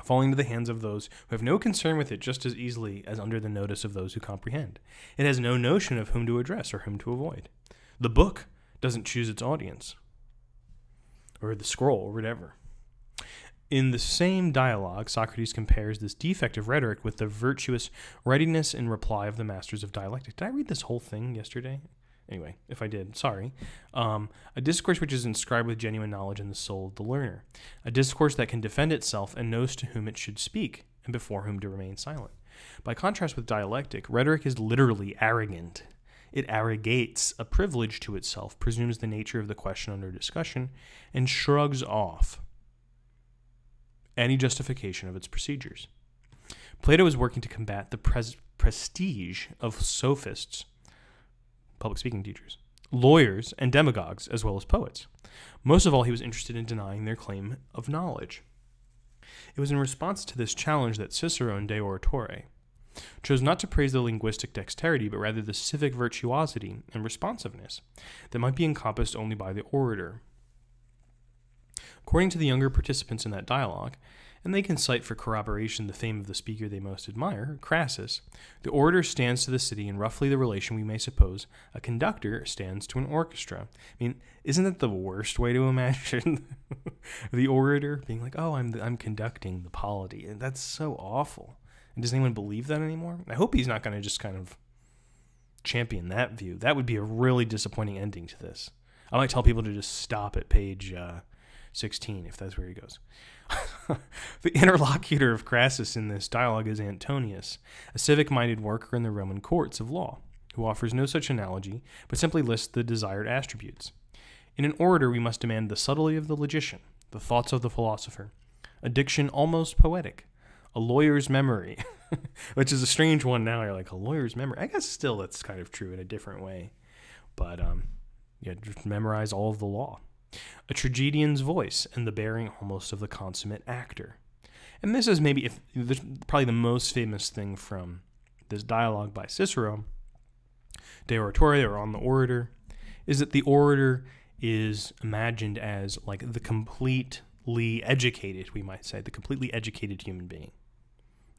falling into the hands of those who have no concern with it just as easily as under the notice of those who comprehend. It has no notion of whom to address or whom to avoid. The book doesn't choose its audience, or the scroll, or whatever. In the same dialogue, Socrates compares this defect of rhetoric with the virtuous readiness in reply of the masters of dialectic. Did I read this whole thing yesterday? Anyway, if I did, sorry. A discourse which is inscribed with genuine knowledge in the soul of the learner. A discourse that can defend itself and knows to whom it should speak and before whom to remain silent. By contrast with dialectic, rhetoric is literally arrogant. It arrogates a privilege to itself, presumes the nature of the question under discussion, and shrugs off any justification of its procedures. Plato is working to combat the prestige of sophists, public speaking teachers, lawyers, and demagogues, as well as poets. Most of all, he was interested in denying their claim of knowledge. It was in response to this challenge that Cicero in De Oratore chose not to praise the linguistic dexterity, but rather the civic virtuosity and responsiveness that might be encompassed only by the orator. According to the younger participants in that dialogue, and they can cite for corroboration the fame of the speaker they most admire, Crassus, the orator stands to the city in roughly the relation we may suppose a conductor stands to an orchestra. I mean, isn't that the worst way to imagine the orator being like, oh, I'm conducting the polity? And that's so awful. And does anyone believe that anymore? I hope he's not going to just kind of champion that view. That would be a really disappointing ending to this. I might tell people to just stop at page 16 if that's where he goes. The interlocutor of Crassus in this dialogue is Antonius, a civic-minded worker in the Roman courts of law, who offers no such analogy, but simply lists the desired attributes. In an orator, we must demand the subtlety of the logician, the thoughts of the philosopher, a diction almost poetic, a lawyer's memory, which is a strange one now. You're like, a lawyer's memory? I guess still that's kind of true in a different way. But just memorize all of the law. A tragedian's voice and the bearing almost of the consummate actor. And this is maybe probably the most famous thing from this dialogue by Cicero, De Oratore, or On the Orator, is that the orator is imagined as like the completely educated, we might say, the completely educated human being.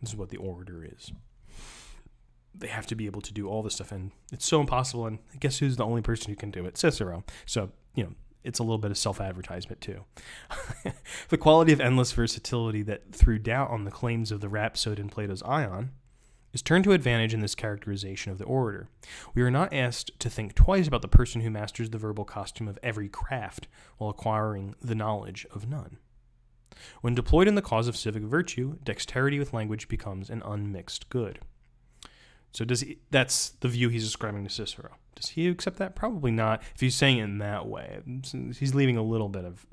This is what the orator is. They have to be able to do all this stuff, and it's so impossible, and guess who's the only person who can do it? Cicero. So, it's a little bit of self-advertisement, too. The quality of endless versatility that threw doubt on the claims of the rhapsode in Plato's Ion is turned to advantage in this characterization of the orator. We are not asked to think twice about the person who masters the verbal costume of every craft while acquiring the knowledge of none. When deployed in the cause of civic virtue, dexterity with language becomes an unmixed good. So that's the view he's ascribing to Cicero. Does he accept that? Probably not, if he's saying it in that way. He's leaving a little bit of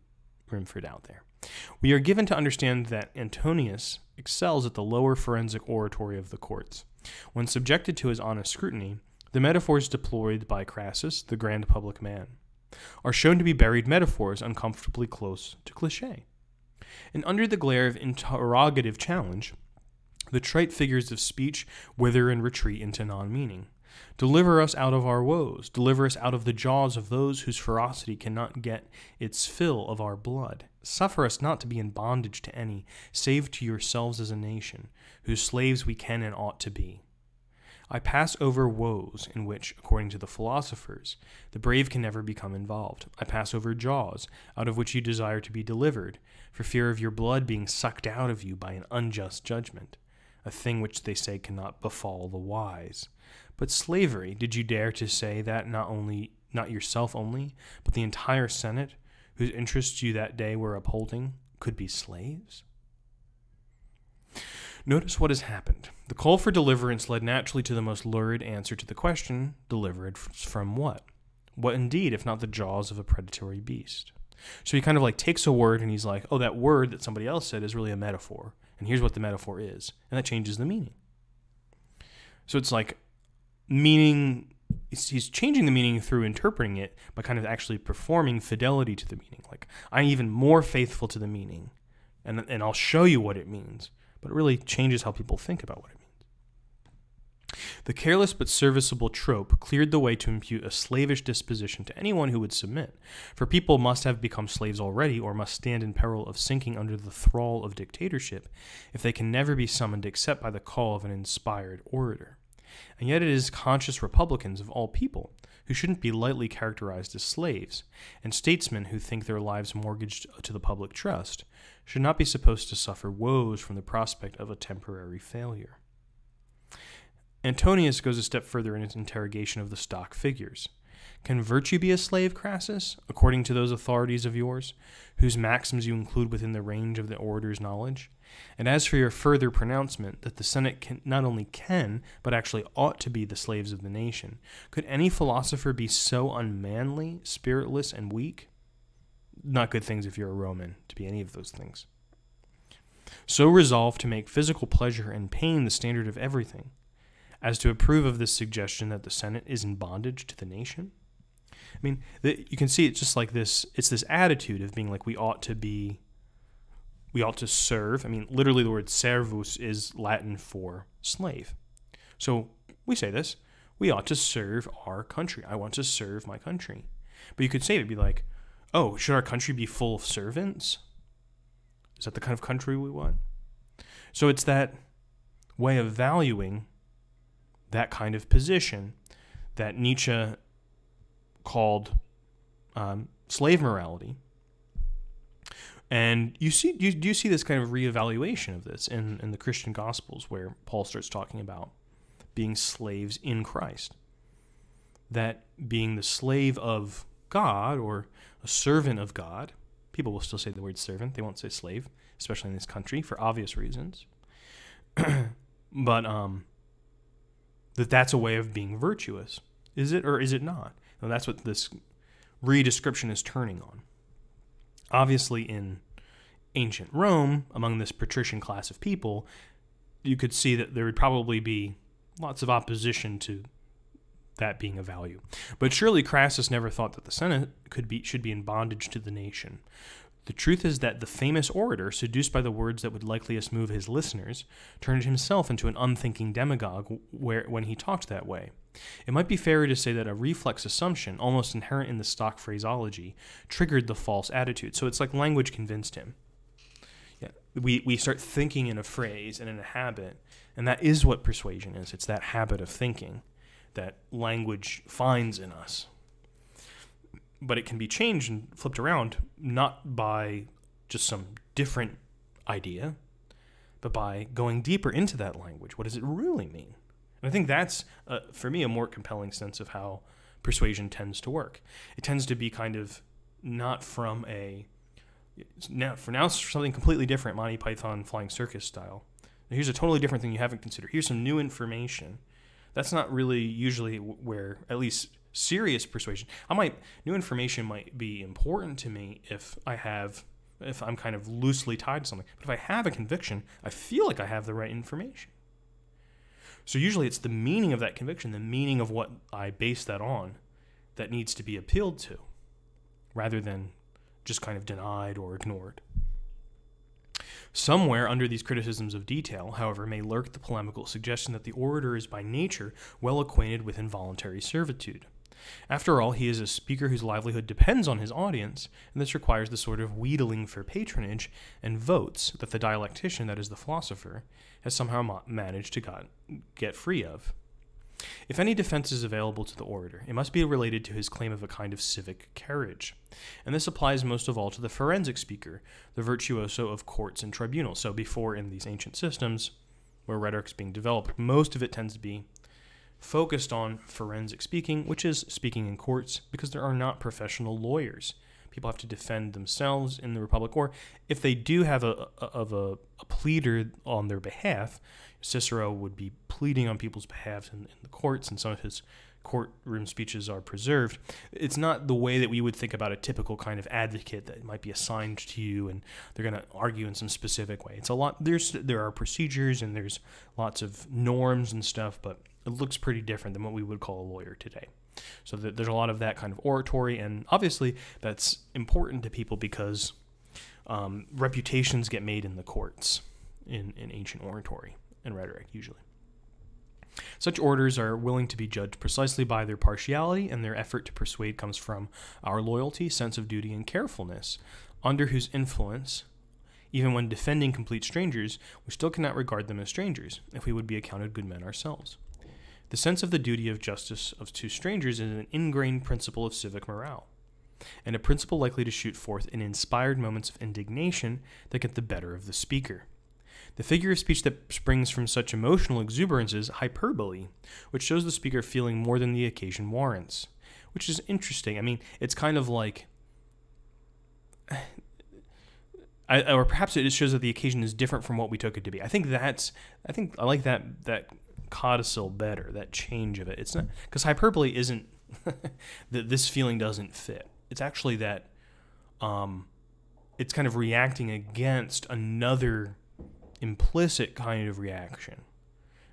room for doubt there. We are given to understand that Antonius excels at the lower forensic oratory of the courts. When subjected to his honest scrutiny, the metaphors deployed by Crassus, the grand public man, are shown to be buried metaphors uncomfortably close to cliché. And under the glare of interrogative challenge, the trite figures of speech wither and retreat into non-meaning. Deliver us out of our woes. Deliver us out of the jaws of those whose ferocity cannot get its fill of our blood. Suffer us not to be in bondage to any, save to yourselves as a nation, whose slaves we can and ought to be. I pass over woes in which, according to the philosophers, the brave can never become involved. I pass over jaws, out of which you desire to be delivered, for fear of your blood being sucked out of you by an unjust judgment, a thing which they say cannot befall the wise. But slavery, did you dare to say that not yourself only, but the entire Senate, whose interests you that day were upholding, could be slaves? Notice what has happened. The call for deliverance led naturally to the most lurid answer to the question, delivered from what? What indeed, if not the jaws of a predatory beast? So he kind of takes a word and he's like, oh, that word that somebody else said is really a metaphor. And here's what the metaphor is. And that changes the meaning. So it's like meaning, he's changing the meaning through interpreting it by kind of actually performing fidelity to the meaning. Like, I'm even more faithful to the meaning. And I'll show you what it means. But it really changes how people think about what it means. The careless but serviceable trope cleared the way to impute a slavish disposition to anyone who would submit, for people must have become slaves already or must stand in peril of sinking under the thrall of dictatorship if they can never be summoned except by the call of an inspired orator. And yet it is conscious republicans of all people who shouldn't be lightly characterized as slaves, and statesmen who think their lives mortgaged to the public trust should not be supposed to suffer woes from the prospect of a temporary failure. Antonius goes a step further in his interrogation of the stock figures. Can virtue be a slave, Crassus, according to those authorities of yours, whose maxims you include within the range of the orator's knowledge? And as for your further pronouncement that the Senate not only can, but actually ought to be the slaves of the nation, could any philosopher be so unmanly, spiritless, and weak? Not good things if you're a Roman, to be any of those things. So resolved to make physical pleasure and pain the standard of everything, as to approve of this suggestion that the Senate is in bondage to the nation? I mean, you can see it's just like this, it's this attitude of being like we ought to serve. I mean, literally the word servus is Latin for slave. So we say this, we ought to serve our country. I want to serve my country. But you could say, it'd be like, oh, should our country be full of servants? Is that the kind of country we want? So it's that way of valuing that kind of position that Nietzsche called slave morality. And you see this kind of reevaluation of this in the Christian Gospels, where Paul starts talking about being slaves in Christ. That being the slave of God, or a servant of God, people will still say the word servant, they won't say slave, especially in this country, for obvious reasons. But that's a way of being virtuous. Is it, or is it not? And that's what this redescription is turning on. Obviously, in ancient Rome, among this patrician class of people, you could see that there would probably be lots of opposition to that being a value. But surely Crassus never thought that the Senate should be in bondage to the nation. The truth is that the famous orator, seduced by the words that would likeliest move his listeners, turned himself into an unthinking demagogue when he talked that way. It might be fairer to say that a reflex assumption, almost inherent in the stock phraseology, triggered the false attitude. So it's like language convinced him. Yeah, we start thinking in a phrase and in a habit, and that is what persuasion is. It's that habit of thinking that language finds in us. But it can be changed and flipped around, not by just some different idea, but by going deeper into that language. What does it really mean? And I think that's, for me, a more compelling sense of how persuasion tends to work. It tends to be kind of not from something completely different, Monty Python Flying Circus style. Here's a totally different thing you haven't considered. Here's some new information. That's not really usually where, at least serious persuasion, new information might be important to me if I'm kind of loosely tied to something. But if I have a conviction, I feel like I have the right information. So usually it's the meaning of that conviction, the meaning of what I base that on, that needs to be appealed to, rather than just kind of denied or ignored. Somewhere under these criticisms of detail, however, may lurk the polemical suggestion that the orator is by nature well acquainted with involuntary servitude. After all, he is a speaker whose livelihood depends on his audience, and this requires the sort of wheedling for patronage and votes that the dialectician, that is the philosopher, has somehow managed to get free of. If any defense is available to the orator, it must be related to his claim of a kind of civic carriage. And this applies most of all to the forensic speaker, the virtuoso of courts and tribunals. So before, in these ancient systems where rhetoric is being developed, most of it tends to be focused on forensic speaking, which is speaking in courts, because there are not professional lawyers. People have to defend themselves in the Republic, or if they do have a pleader on their behalf, Cicero would be pleading on people's behalf in the courts, and some of his courtroom speeches are preserved. It's not the way that we would think about a typical kind of advocate that might be assigned to you, and they're going to argue in some specific way. It's a lot. There are procedures, and there's lots of norms and stuff, but it looks pretty different than what we would call a lawyer today. So there's a lot of that kind of oratory, and obviously that's important to people because reputations get made in the courts in ancient oratory and rhetoric usually. Such orators are willing to be judged precisely by their partiality, and their effort to persuade comes from our loyalty, sense of duty, and carefulness, under whose influence, even when defending complete strangers, we still cannot regard them as strangers, if we would be accounted good men ourselves. The sense of the duty of justice to strangers is an ingrained principle of civic morale, and a principle likely to shoot forth in inspired moments of indignation that get the better of the speaker. The figure of speech that springs from such emotional exuberance is hyperbole, which shows the speaker feeling more than the occasion warrants, which is interesting. I mean, it's kind of like, or perhaps it shows that the occasion is different from what we took it to be. I think I like that codicil better, that change of it. It's not, because hyperbole isn't that this feeling doesn't fit. It's actually that it's kind of reacting against another implicit kind of reaction.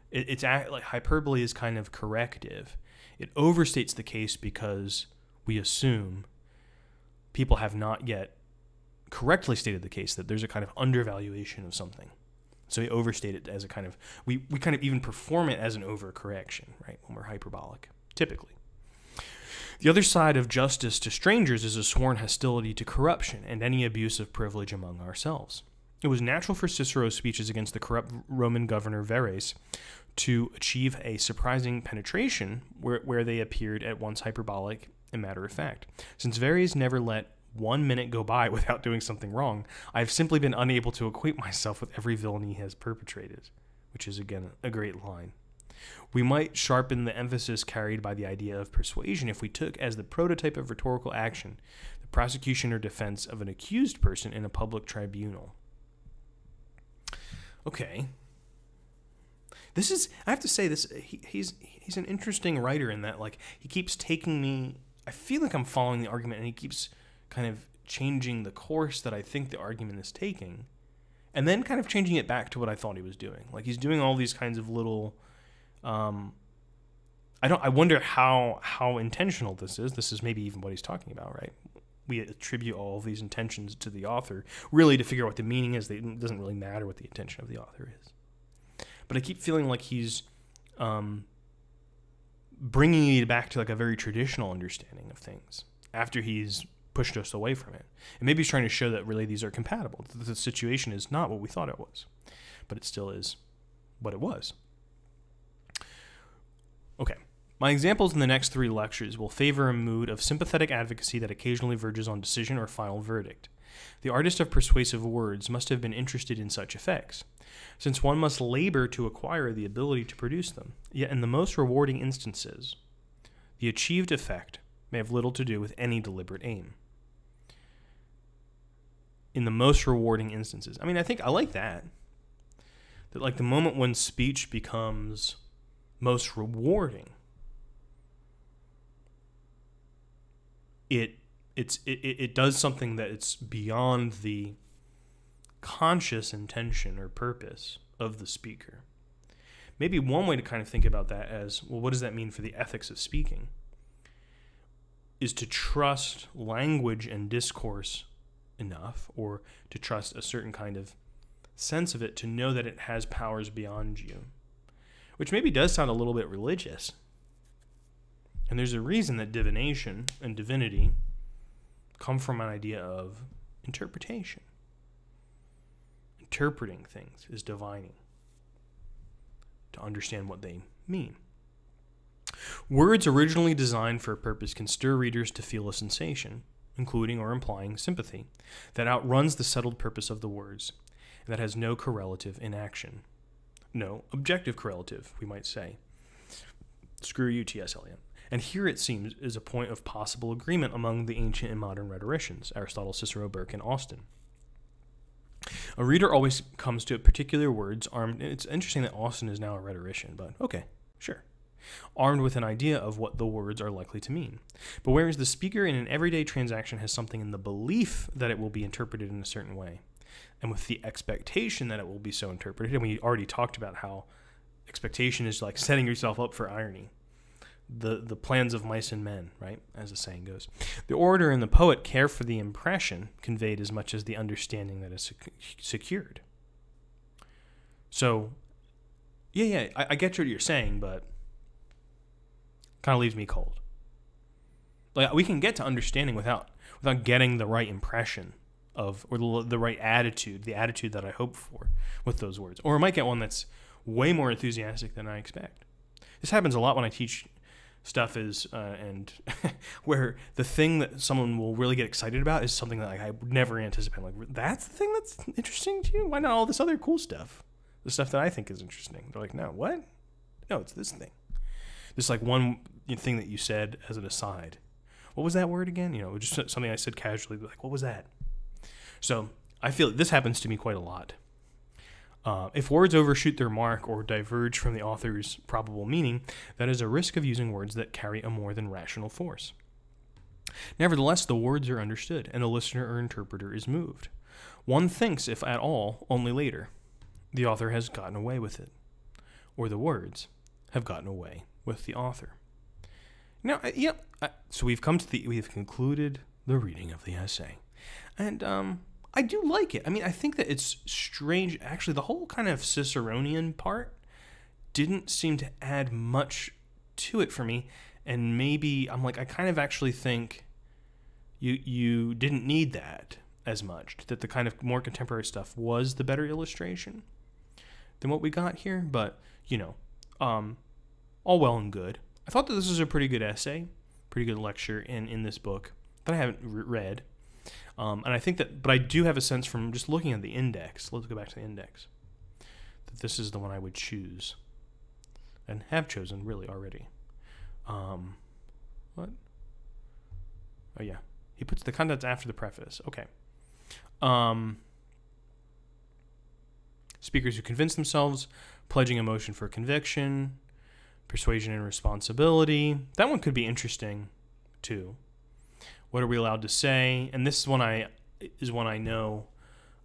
It's like hyperbole is kind of corrective. It overstates the case because we assume people have not yet correctly stated the case, that there's a kind of undervaluation of something. So we overstate it as a kind of, we kind of even perform it as an overcorrection, right, when we're hyperbolic, typically. The other side of justice to strangers is a sworn hostility to corruption and any abuse of privilege among ourselves. It was natural for Cicero's speeches against the corrupt Roman governor Verres to achieve a surprising penetration where they appeared at once hyperbolic and matter-of-fact. Since Verres never let 1 minute go by without doing something wrong, I have simply been unable to acquaint myself with every villainy he has perpetrated, which is, again, a great line. We might sharpen the emphasis carried by the idea of persuasion if we took as the prototype of rhetorical action the prosecution or defense of an accused person in a public tribunal. Okay. This is, I have to say, this he's an interesting writer in that, like, he keeps taking me, I feel like I'm following the argument, and he keeps kind of changing the course that I think the argument is taking, and then kind of changing it back to what I thought he was doing. Like, he's doing all these kinds of little, I wonder how intentional this is. This is maybe even what he's talking about, right? We attribute all of these intentions to the author, really to figure out what the meaning is. It doesn't really matter what the intention of the author is. But I keep feeling like he's bringing me back to like a very traditional understanding of things after he's pushed us away from it. And maybe he's trying to show that really these are compatible. The situation is not what we thought it was, but it still is what it was. Okay. My examples in the next 3 lectures will favor a mood of sympathetic advocacy that occasionally verges on decision or final verdict. The artist of persuasive words must have been interested in such effects, since one must labor to acquire the ability to produce them. Yet in the most rewarding instances, the achieved effect may have little to do with any deliberate aim. In the most rewarding instances. I mean, I think I like that. That like the moment when speech becomes most rewarding, it does something that it's beyond the conscious intention or purpose of the speaker. Maybe one way to kind of think about that as, well, what does that mean for the ethics of speaking? Is to trust language and discourse enough, or to trust a certain kind of sense of it to know that it has powers beyond you, which maybe does sound a little bit religious. And there's a reason that divination and divinity come from an idea of interpretation. Interpreting things is divining, to understand what they mean. Words originally designed for a purpose can stir readers to feel a sensation, including or implying sympathy, that outruns the settled purpose of the words, and that has no correlative in action. No objective correlative, we might say. Screw you, T.S. Eliot. And here, it seems, is a point of possible agreement among the ancient and modern rhetoricians, Aristotle, Cicero, Burke, and Austin. A reader always comes to particular words armed, and it's interesting that Austin is now a rhetorician, but okay, sure. Armed with an idea of what the words are likely to mean. But whereas the speaker in an everyday transaction has something in the belief that it will be interpreted in a certain way, and with the expectation that it will be so interpreted, and we already talked about how expectation is like setting yourself up for irony. The plans of mice and men, right, as the saying goes. The orator and the poet care for the impression conveyed as much as the understanding that is secured. So, I get what you're saying, but kind of leaves me cold. Like, we can get to understanding without getting the right impression of, or the right attitude, the attitude that I hope for with those words. Or I might get one that's way more enthusiastic than I expect. This happens a lot when I teach stuff and where the thing that someone will really get excited about is something that I would never anticipate. Like, that's the thing that's interesting to you? Why not all this other cool stuff? The stuff that I think is interesting. They're like, no, what? No, it's this thing. This like one thing that you said as an aside. What was that word again? Just something I said casually. Like, what was that? So I feel this happens to me quite a lot. If words overshoot their mark or diverge from the author's probable meaning, that is a risk of using words that carry a more than rational force. Nevertheless, the words are understood, and the listener or interpreter is moved. One thinks, if at all, only later. The author has gotten away with it, or the words have gotten away with the author. Now, so we've concluded the reading of the essay, and I do like it. I mean, I think that it's strange. Actually, the whole kind of Ciceronian part didn't seem to add much to it for me. And maybe I'm like, I kind of actually think you didn't need that as much. That the kind of more contemporary stuff was the better illustration than what we got here. But, you know, all well and good. I thought that this was a pretty good essay, pretty good lecture in this book that I haven't read. And I think that, but I do have a sense from just looking at the index, let's go back to the index, that this is the one I would choose and have chosen really already. What? Oh yeah. He puts the contents after the preface. Okay. Speakers who convince themselves, pledging emotion for conviction, persuasion and responsibility. That one could be interesting too. What are we allowed to say? And this one is one I know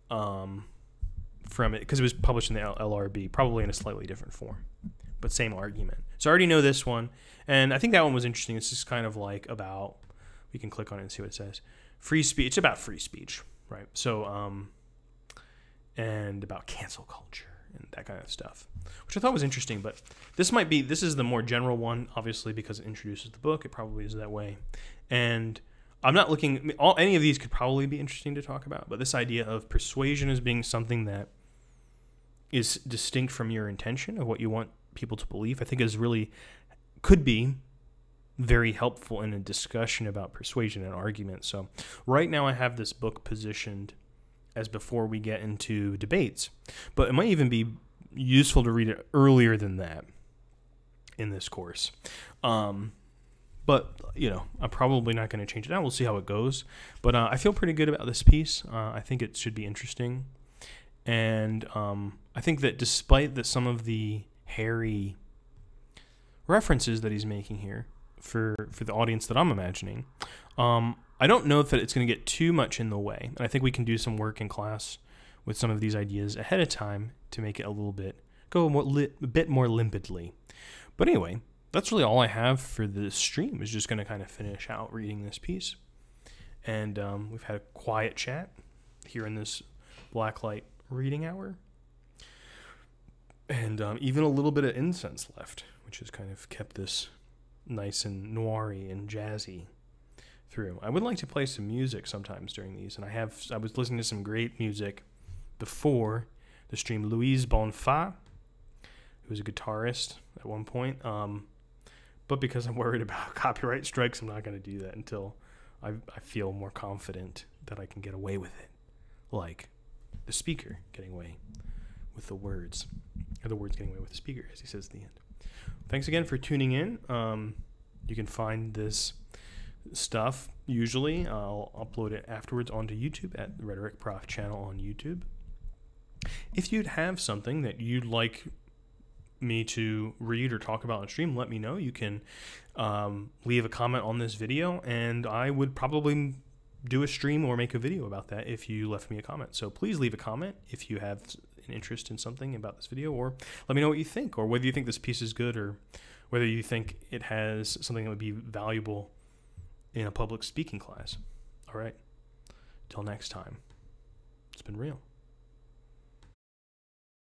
from it because it was published in the LRB, probably in a slightly different form, but same argument. So I already know this one, and I think that one was interesting. It's just kind of like about, we can click on it and see what it says. Free speech. It's about free speech, right? So, and about cancel culture and that kind of stuff, which I thought was interesting. But this is the more general one, obviously, because it introduces the book. It probably is that way, and I'm not looking, any of these could probably be interesting to talk about, but this idea of persuasion as being something that is distinct from your intention of what you want people to believe, I think could be very helpful in a discussion about persuasion and argument. So right now I have this book positioned as before we get into debates, but it might even be useful to read it earlier than that in this course. But, you know, I'm probably not going to change it out. We'll see how it goes. But I feel pretty good about this piece. I think it should be interesting. And I think that despite some of the hairy references that he's making here for the audience that I'm imagining, I don't know if it's going to get too much in the way. And I think we can do some work in class with some of these ideas ahead of time to make it a bit more limpidly. But anyway, that's really all I have for this stream. Is just going to kind of finish out reading this piece. And we've had a quiet chat here in this blacklight reading hour. And even a little bit of incense left, which has kind of kept this nice and noiry and jazzy through. I would like to play some music sometimes during these. And I was listening to some great music before the stream. Louise Bonfa, who was a guitarist at one point. But because I'm worried about copyright strikes, I'm not going to do that until I feel more confident that I can get away with it. Like the speaker getting away with the words. Or the words getting away with the speaker, as he says at the end. Thanks again for tuning in. You can find this stuff, usually. I'll upload it afterwards onto YouTube at the Rhetoric Prof channel on YouTube. If you'd have something that you'd like me to read or talk about on stream, let me know. You can leave a comment on this video, and I would probably do a stream or make a video about that if you left me a comment. So please leave a comment if you have an interest in something about this video, or let me know what you think, or whether you think this piece is good, or whether you think it has something that would be valuable in a public speaking class. All right, till next time, it's been real.